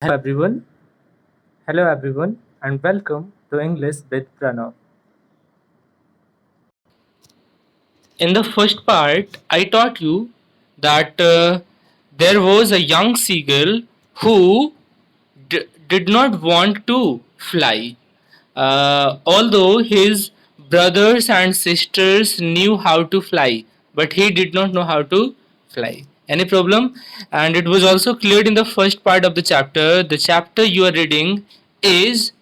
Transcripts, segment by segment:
Hello everyone. Hello everyone and welcome to English with Pranav. In the first part, I taught you that there was a young seagull who did not want to fly. Although his brothers and sisters knew how to fly, but he did not know how to fly. Any problem? And it was also cleared in the first part of the chapter. The chapter you are reading is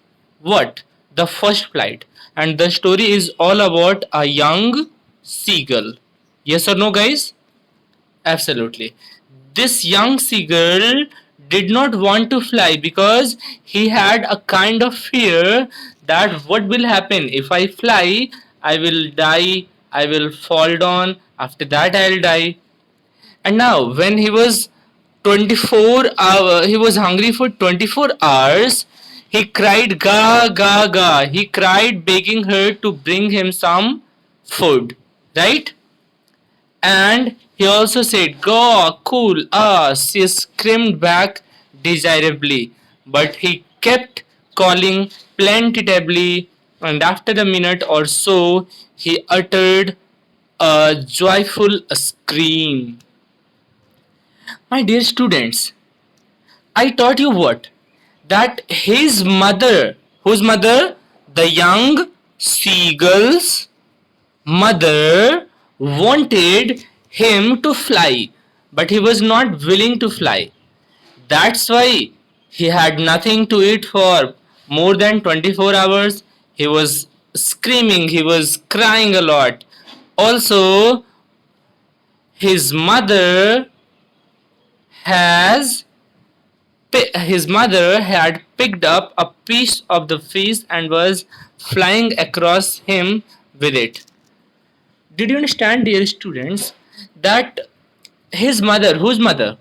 what? The first flight. And the story is all about a young seagull. Yes or no, guys? Absolutely. This young seagull did not want to fly because he had a kind of fear that what will happen if I fly, I will die, I will fall down, after that I'll die. And now when he was he was hungry for 24 hours, he cried ga ga ga. He cried begging her to bring him some food, right? And he also said, "Go, cool, she screamed back desirably. But he kept calling plaintively, and after a minute or so, he uttered a joyful scream. My dear students, I taught you what? That his mother, whose mother? The young seagull's mother wanted him to fly, but he was not willing to fly. That's why he had nothing to eat for more than 24 hours. He was screaming, he was crying a lot. Also, his mother has his mother had picked up a piece of the fish and was flying across him with it. Did you understand, dear students, that his mother, whose mother?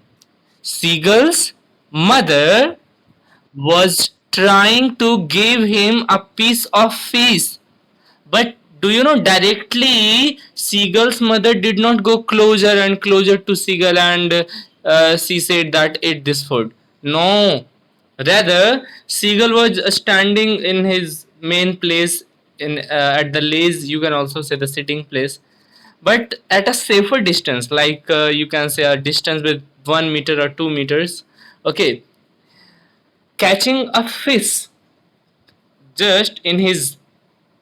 Seagull's mother was trying to give him a piece of fish. But do you know directly Seagull's mother did not go closer and closer to Seagull and she said that eat this food. No. Rather, Seagull was standing in his main place in at the lace. You can also say the sitting place, but at a safer distance, like you can say a distance with 1 meter or 2 meters. Okay, catching a fish just in his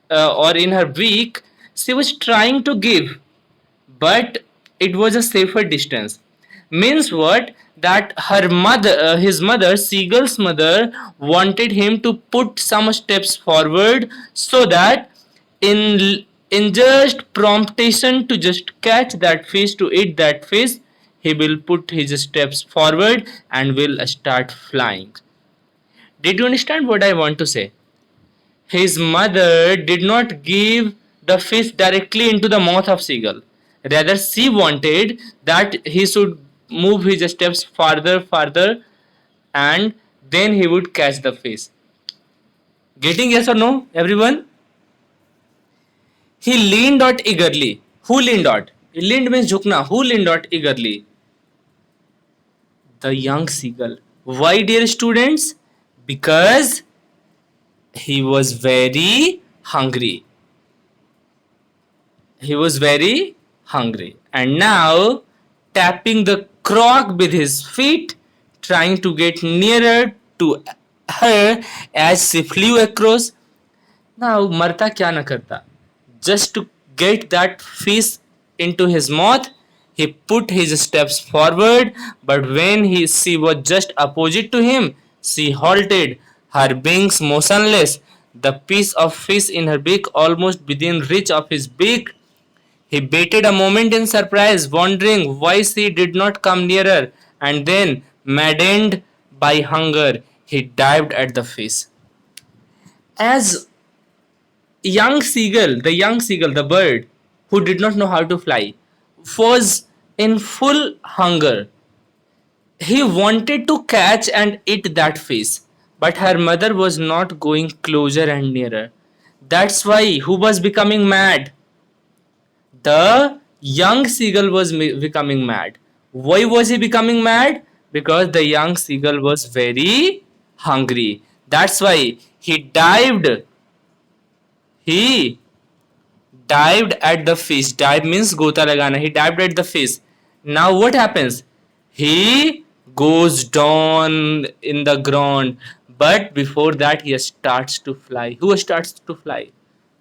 or in her beak, she was trying to give, but it was a safer distance. Means what? That her mother, his mother, Seagull's mother, wanted him to put some steps forward so that in just promptation to just catch that fish, to eat that fish, he will put his steps forward and will start flying. Did you understand what I want to say? His mother did not give the fish directly into the mouth of Seagull. Rather, she wanted that he should move his steps farther, and then he would catch the fish. Getting yes or no, everyone? He leaned out eagerly. Who leaned out? Leaned means jhukna. Who leaned out eagerly? The young seagull. Why, dear students? Because he was very hungry. He was very hungry. And now, tapping the crock with his feet, trying to get nearer to her as she flew across. Now, Marta kya na karta? Just to get that fish into his mouth, he put his steps forward, but when she was just opposite to him, she halted, her wings motionless, the piece of fish in her beak almost within reach of his beak. He waited a moment in surprise, wondering why she did not come nearer, and then, maddened by hunger, he dived at the fish. As young seagull, the bird who did not know how to fly, was in full hunger. He wanted to catch and eat that fish, but her mother was not going closer and nearer. That's why who was becoming mad? The young seagull was becoming mad. Why was he becoming mad? Because the young seagull was very hungry. That's why he dived at the fish. Dive means gota lagana. He dived at the fish. Now what happens? He goes down in the ground. But before that, he starts to fly. Who starts to fly?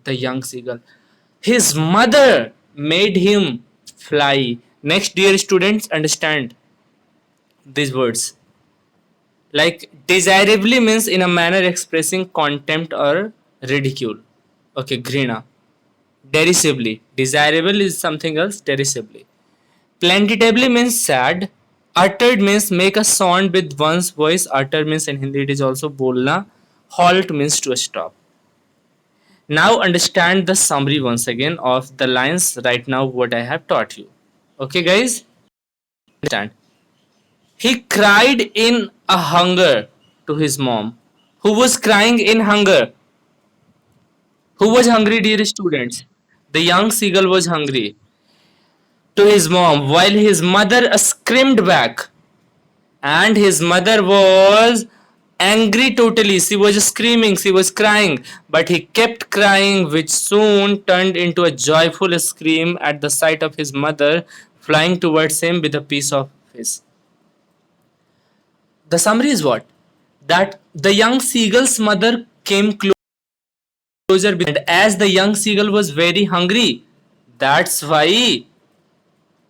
The young seagull. His mother made him fly. Next, dear students, understand these words. Like desirably means in a manner expressing contempt or ridicule. Okay, grina. Derisively. Desirable is something else, derisively. Plaintively means sad. Uttered means make a sound with one's voice. Utter means in Hindi it is also bolna. Halt means to stop. Now understand the summary once again of the lines right now what I have taught you. Okay guys? Understand. He cried in a hunger to his mom. Who was crying in hunger? Who was hungry, dear students? The young seagull was hungry to his mom while his mother screamed back, and his mother was angry totally. She was screaming, she was crying, but he kept crying, which soon turned into a joyful scream at the sight of his mother flying towards him with a piece of fish. The summary is what? That the young seagull's mother came closer, and as the young seagull was very hungry, that's why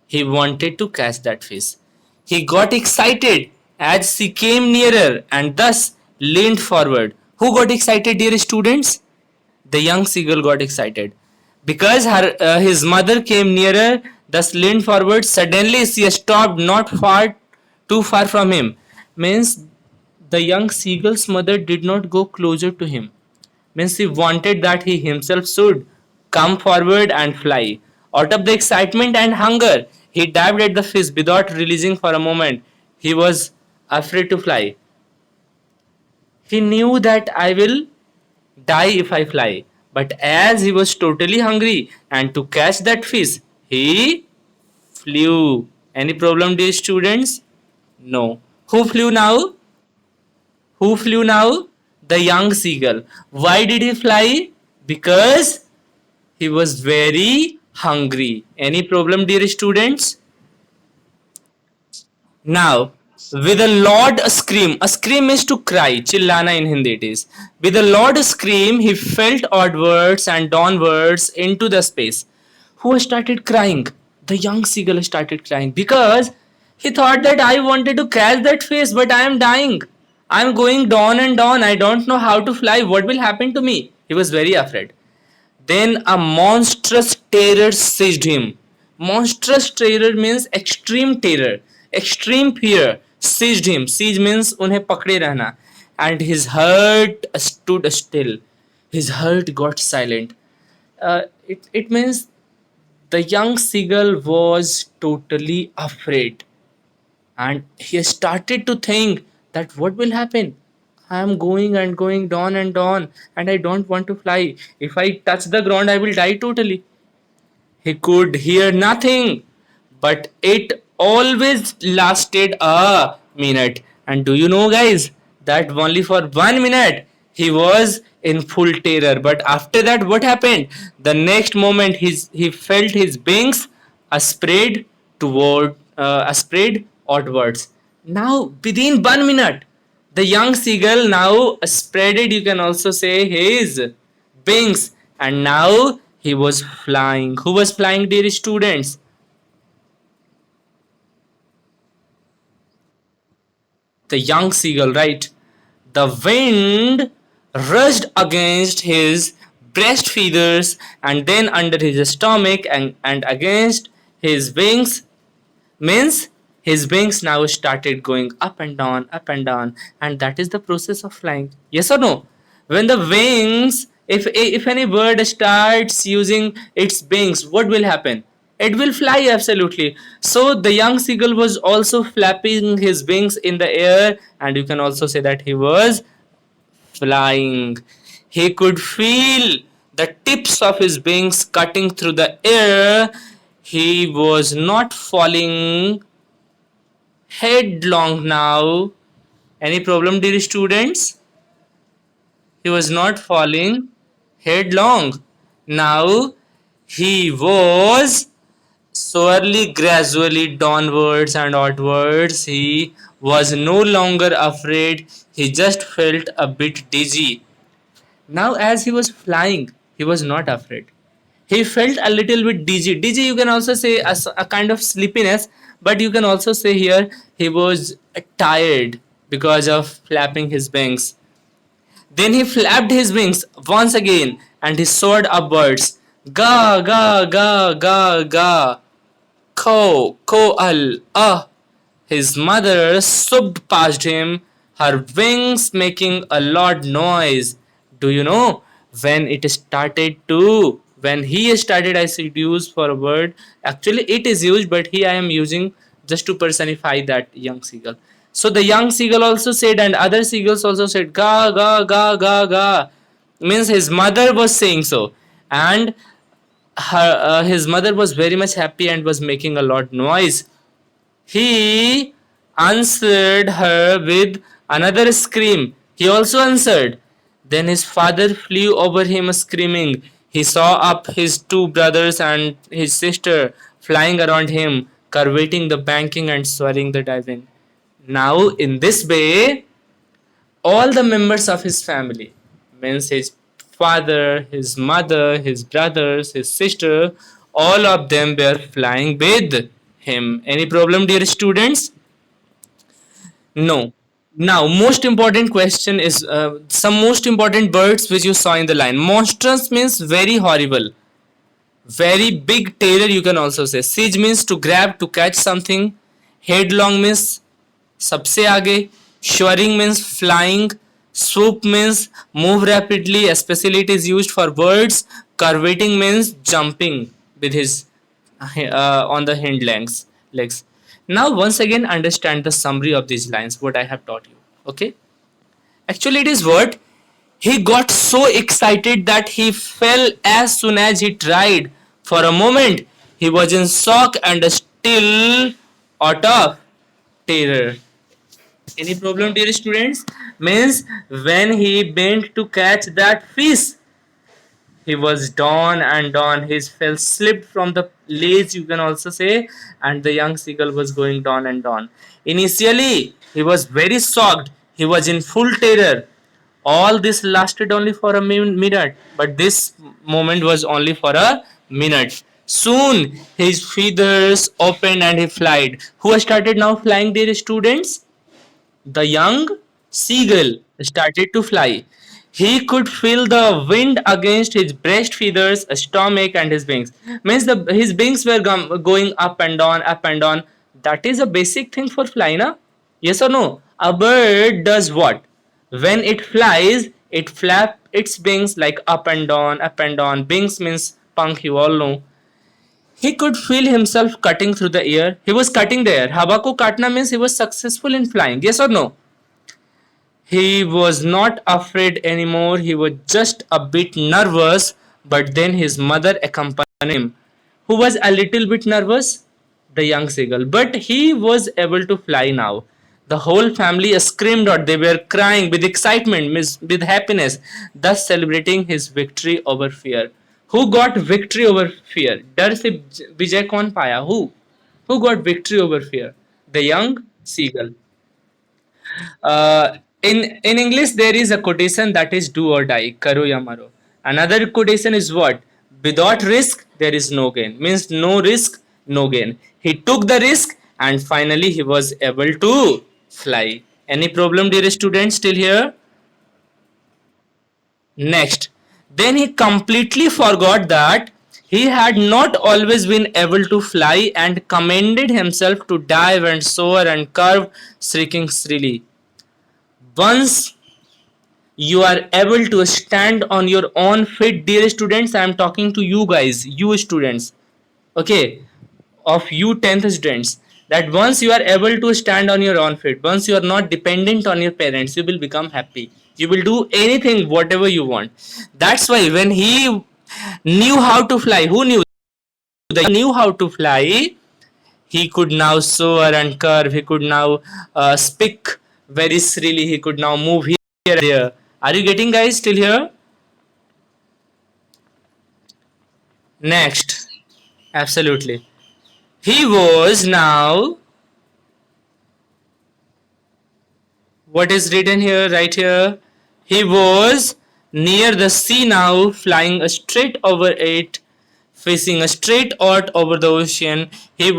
he wanted to catch that fish. He got excited as she came nearer and thus leaned forward. Who got excited, dear students? The young seagull got excited because his mother came nearer, thus leaned forward. Suddenly, she stopped not far too far from him. Means the young seagull's mother did not go closer to him. Means he wanted that he himself should come forward and fly. Out of the excitement and hunger, he dived at the fish without releasing for a moment. He was afraid to fly. He knew that I will die if I fly. But as he was totally hungry and to catch that fish, he flew. Any problem, dear students? No. Who flew now? Who flew now? The young seagull. Why did he fly? Because he was very hungry. Any problem, dear students? Now, with a loud scream, a scream is to cry, chillana in Hindi it is. With a loud scream, he felt outwards and downwards into the space. Who started crying? The young seagull started crying because he thought that I wanted to catch that fish, but I am dying. I am going down and down. I don't know how to fly. What will happen to me? He was very afraid. Then a monstrous terror seized him. Monstrous terror means extreme terror, extreme fear seized him. Siege means उन्हें पकड़े रहना. And his heart stood still. His heart got silent. It means the young seagull was totally afraid, and he started to think that what will happen. I am going and going down and I don't want to fly. If I touch the ground, I will die totally. He could hear nothing, but it always lasted a minute. And do you know, guys, that only for 1 minute he was in full terror. But after that, what happened? The next moment, he felt his wings spread outwards. Now, within 1 minute, the young seagull now spreaded, you can also say, his wings, and now he was flying. Who was flying, dear students? The young seagull, right? The wind rushed against his breast feathers and then under his stomach and against his wings. Means his wings now started going up and down, and that is the process of flying. Yes or no? When the wings, if any bird starts using its wings, what will happen? It will fly absolutely. So the young seagull was also flapping his wings in the air, and you can also say that he was flying. He could feel the tips of his wings cutting through the air. He was not falling headlong now Any problem, dear students? He was not falling headlong. Now he was surely gradually downwards and outwards. He was no longer afraid. He just felt a bit dizzy. Now, as he was flying, he was not afraid. He felt a little bit dizzy. Dizzy, you can also say as a kind of sleepiness, but you can also say here he was tired because of flapping his wings. Then he flapped his wings once again and he soared upwards. Ga, ga, ga, ga, ga. Ko, al, ah. His mother swooped past him, her wings making a loud noise. Do you know when it started to? When he started, I should use for a word. Actually, it is used, but here I am using just to personify that young seagull. So the young seagull also said, and other seagulls also said, ga, ga, ga, ga, ga. Means his mother was saying so. And his mother was very much happy and was making a loud noise. He answered her with another scream. He also answered. Then his father flew over him screaming. He saw up his two brothers and his sister flying around him, curveting the banking and soaring the diving. Now, in this way, all the members of his family, means his father, his mother, his brothers, his sister, all of them were flying with him. Any problem, dear students? No. Now, most important question is some most important birds which you saw in the line. Monstrous means very horrible, very big terror. You can also say. Siege means to grab, to catch something. Headlong means सबसे आगे. Soaring means flying. Swoop means move rapidly, especially it is used for birds. Curveting means jumping with his on the hind legs. Now once again understand the summary of these lines what I have taught you. Okay, actually it is what he got so excited that he fell as soon as he tried. For a moment he was in shock and still out of terror. Any problem, dear students? Means when he bent to catch that fish, he was down and down. His fell slipped from the ledge, you can also say, and the young seagull was going down and down. Initially, he was very shocked. He was in full terror. All this lasted only for a minute, but this moment was only for a minute. Soon his feathers opened and he flied. Who started now flying, dear students? The young seagull started to fly. He could feel the wind against his breast feathers, stomach, and his wings. Means his wings were going up and down, up and down. That is a basic thing for flying, na? Yes or no? A bird does what? When it flies, it flaps its wings like up and down, up and down. Wings means punk, you all know. He could feel himself cutting through the air. He was cutting the air. हवा को काटना means he was successful in flying. Yes or no? He was not afraid anymore. He was just a bit nervous. But then his mother accompanied him. Who was a little bit nervous? The young seagull. But he was able to fly now. The whole family screamed out. They were crying with excitement, with happiness, thus celebrating his victory over fear. Who got victory over fear? डर से विजय कौन पाया? Who got victory over fear? The young seagull. In English, there is a quotation that is do or die, karo ya maro. Another quotation is what? Without risk, there is no gain. Means no risk, no gain. He took the risk and finally he was able to fly. Any problem, dear students, still here? Next, then he completely forgot that he had not always been able to fly and commended himself to dive and soar and curve, shrieking shrilly. Once you are able to stand on your own feet, dear students, I am talking to you guys, you students, okay, of you 10th students, that once you are able to stand on your own feet, once you are not dependent on your parents, you will become happy. You will do anything, whatever you want. That's why when he knew how to fly, who knew? They knew how to fly. He could now soar and curve. He could now speak very freely. He could now move here and there. Are you getting, guys, still here? Next, absolutely. He was now, what is written here, right here? He was near the sea now, flying straight over it, facing a straight out over the ocean. He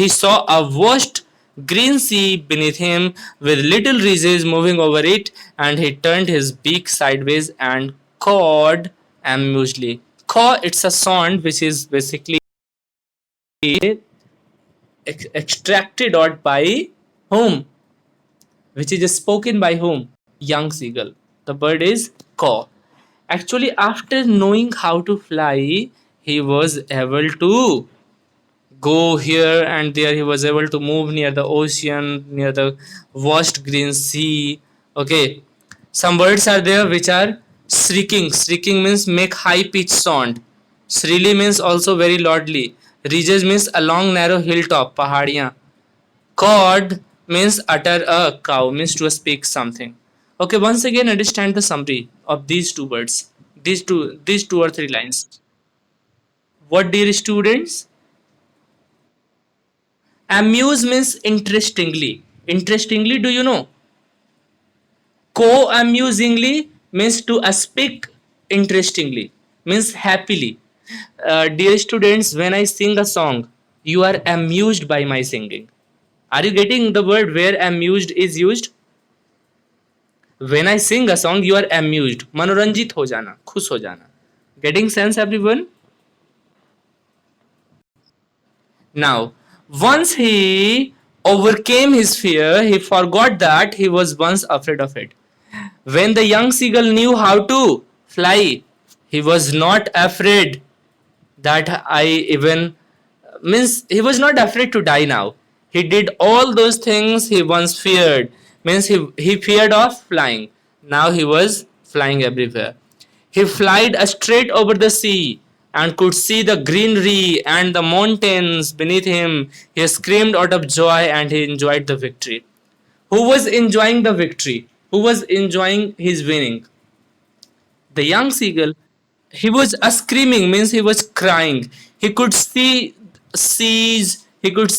saw a vast green sea beneath him with little breezes moving over it, and he turned his beak sideways and cawed amusedly. Caw, it's a sound which is basically extracted out by whom? Which is spoken by whom? Young seagull. The bird is caw. Actually, after knowing how to fly, he was able to go here and there. He was able to move near the ocean, near the vast green sea. Okay, some birds are there which are shrieking. Shrieking means make high pitched sound. Shrilly means also very loudly. Ridges means a long narrow hilltop, pahadiyan. Cawed means utter, a cow means to speak something. Okay, once again understand the summary of these two words. These two or three lines. What, dear students? Amuse means interestingly. Interestingly, do you know? Co-amusingly means to speak interestingly, means happily. Dear students, when I sing a song, you are amused by my singing. Are you getting the word where amused is used? When I sing a song, you are amused. मनोरंजित हो जाना, खुश हो जाना. Getting sense, everyone? Now, once he overcame his fear, he forgot that he was once afraid of it. When the young seagull knew how to fly, he was not afraid that I even means he was not afraid to die now. He did all those things he once feared. Means he feared of flying. Now he was flying everywhere. He flied straight over the sea and could see the greenery and the mountains beneath him. He screamed out of joy and he enjoyed the victory. Who was enjoying the victory? Who was enjoying his winning? The young seagull. He was screaming means he was crying. He could see seas. He could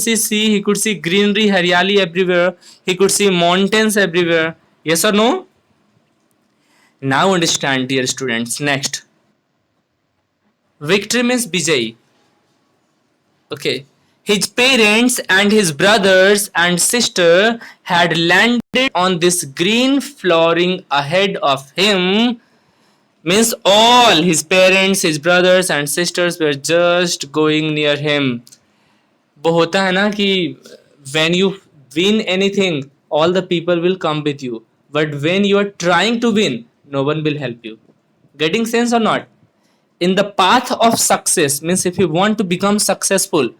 see sea. He could see greenery, haryali everywhere. He could see mountains everywhere. Yes or no? Now understand, dear students. Next, victory means Bijay. Okay. His parents and his brothers and sister had landed on this green flooring ahead of him. Means all his parents, his brothers and sisters were just going near him. वो होता है ना कि when you win anything, all the people will come with you. But when you are trying to win, no one will help you. Getting sense or not? In the path of success, means if you want to become successful,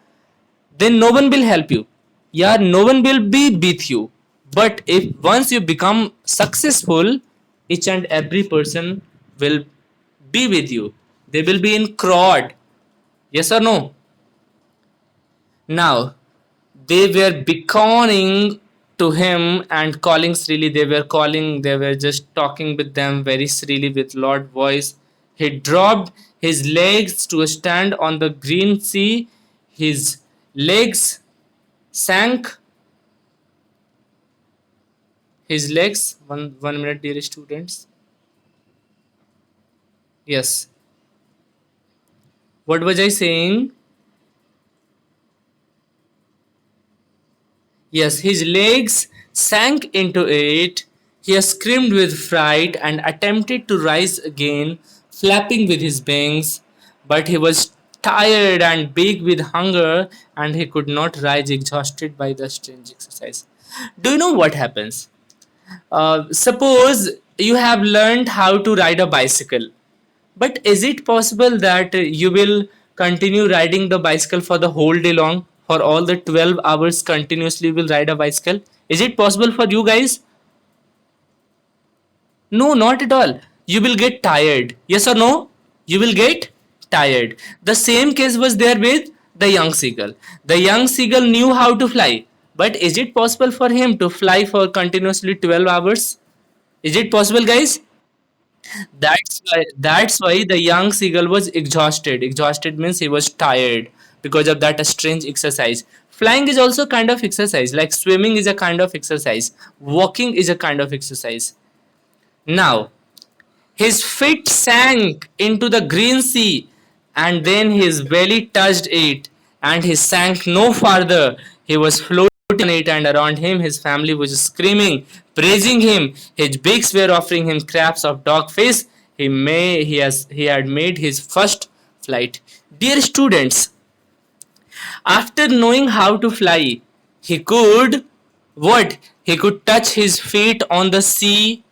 then no one will help you. Yeah, no one will be with you. But if once you become successful, each and every person will be with you. They will be in crowd. Yes or no? Now, they were beckoning to him and calling Srili. They were just talking with them very Srili with loud voice. He dropped his legs to stand on the green sea. His legs sank. His legs, one minute, dear students. Yes. What was I saying? Yes, his legs sank into it. He screamed with fright and attempted to rise again, flapping with his wings. But he was tired and big with hunger, and he could not rise, exhausted by the strange exercise. Do you know what happens? Suppose you have learned how to ride a bicycle, but is it possible that you will continue riding the bicycle for the whole day long? For all the 12 hours continuously you will ride a bicycle? Is it possible for you guys? No, not at all. You will get tired. Yes or no? You will get tired. The same case was there with the young seagull. The young seagull knew how to fly, But is it possible for him to fly for continuously 12 hours? Is it possible, guys? That's why the young seagull was exhausted. Exhausted means he was tired because of that strange exercise. Flying is also kind of exercise, like swimming is a kind of exercise. Walking is a kind of exercise. Now, his feet sank into the green sea, and then his belly touched it, and he sank no farther. He was floating on it, and around him his family was screaming, praising him. His beaks were offering him crabs of dogfish. He had made his first flight. Dear students, after knowing how to fly, he could what? He could touch his feet on the sea.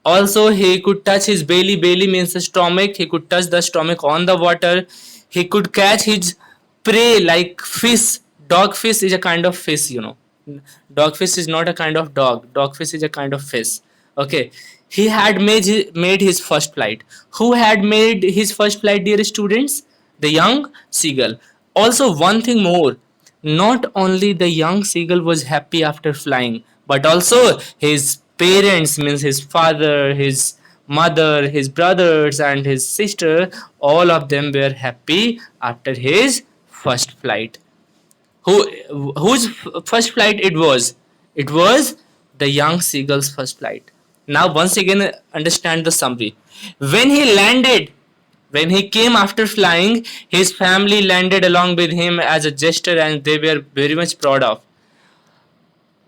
Also, he could touch his belly. Belly means the stomach. He could touch the stomach on the water. He could catch his prey like fish. Dogfish is a kind of fish, you know. Dogfish is not a kind of dog. Dogfish is a kind of fish. Okay. He had made his first flight. Who had made his first flight, dear students? The young seagull. Also, one thing more. Not only the young seagull was happy after flying, but also his parents, means his father, his mother, his brothers, and his sister, all of them were happy after his first flight. Whose first flight it was? It was the young seagull's first flight. Now, once again, understand the summary. When he landed, when he came after flying, his family landed along with him as a gesture, and they were very much proud of.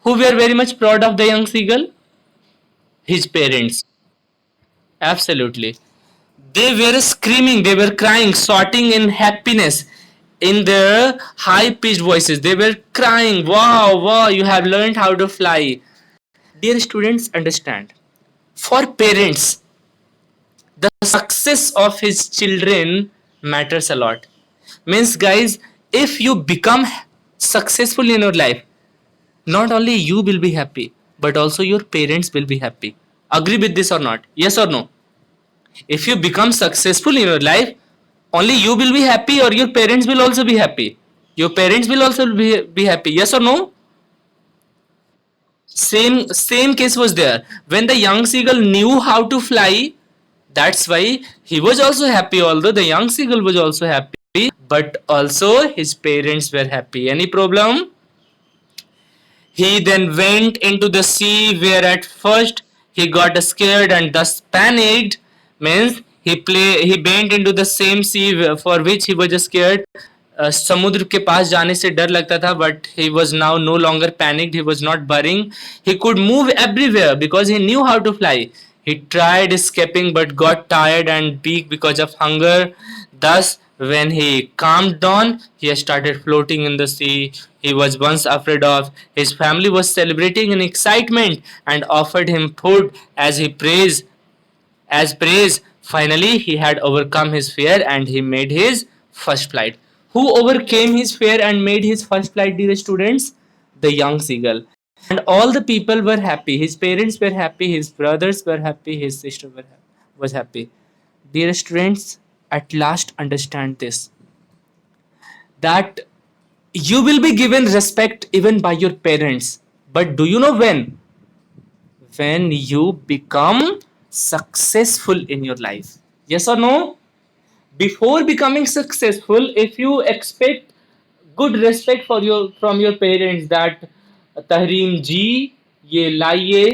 Who were very much proud of the young seagull? His parents. Absolutely. They were screaming, they were crying, shouting in happiness in their high pitched voices. They were crying, wow, wow, you have learned how to fly. Dear students, understand. For parents, the success of his children matters a lot. Means, guys, if you become successful in your life, not only you will be happy, but also your parents will be happy. Agree with this or not? Yes or no? If you become successful in your life, only you will be happy, or your parents will also be happy. Your parents will also be happy. Yes or no? Same case was there. When the young seagull knew how to fly, that's why he was also happy. Although the young seagull was also happy, but also his parents were happy. Any problem? He then went into the sea, where at first he got scared and thus panicked. Means he went into the same sea for which he was scared. समुद्र के पास जाने से डर लगता था, but he was now no longer panicked. He was not worrying. He could move everywhere because he knew how to fly. He tried escaping but got tired and weak because of hunger. Thus, when he calmed down, he started floating in the sea he was once afraid of. His family was celebrating in excitement and offered him food as praise. Finally, he had overcome his fear and he made his first flight. Who overcame his fear and made his first flight, dear students? The young seagull. And all the people were happy. His parents were happy, his brothers were happy, his sister was happy. Dear students, at last understand this, that you will be given respect even by your parents. But do you know when? When you become successful in your life. Yes or no? Before becoming successful, if you expect good respect for your from your parents, that Tahreem जी ये लाइए,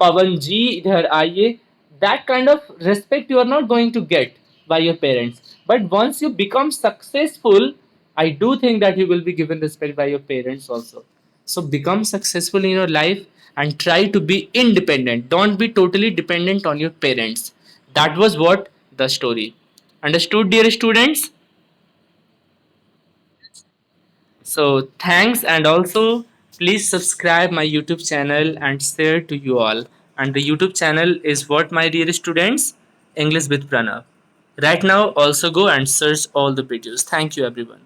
पवन जी इधर आइए, that kind of respect you are not going to get by your parents. But once you become successful, I do think that you will be given respect by your parents also. So become successful in your life and try to be independent. Don't be totally dependent on your parents. That was what the story. Understood, dear students? So thanks, and also please subscribe my YouTube channel and share to you all. And the YouTube channel is what, my dear students? English with Pranav. Right now, also go and search all the videos. Thank you, everyone.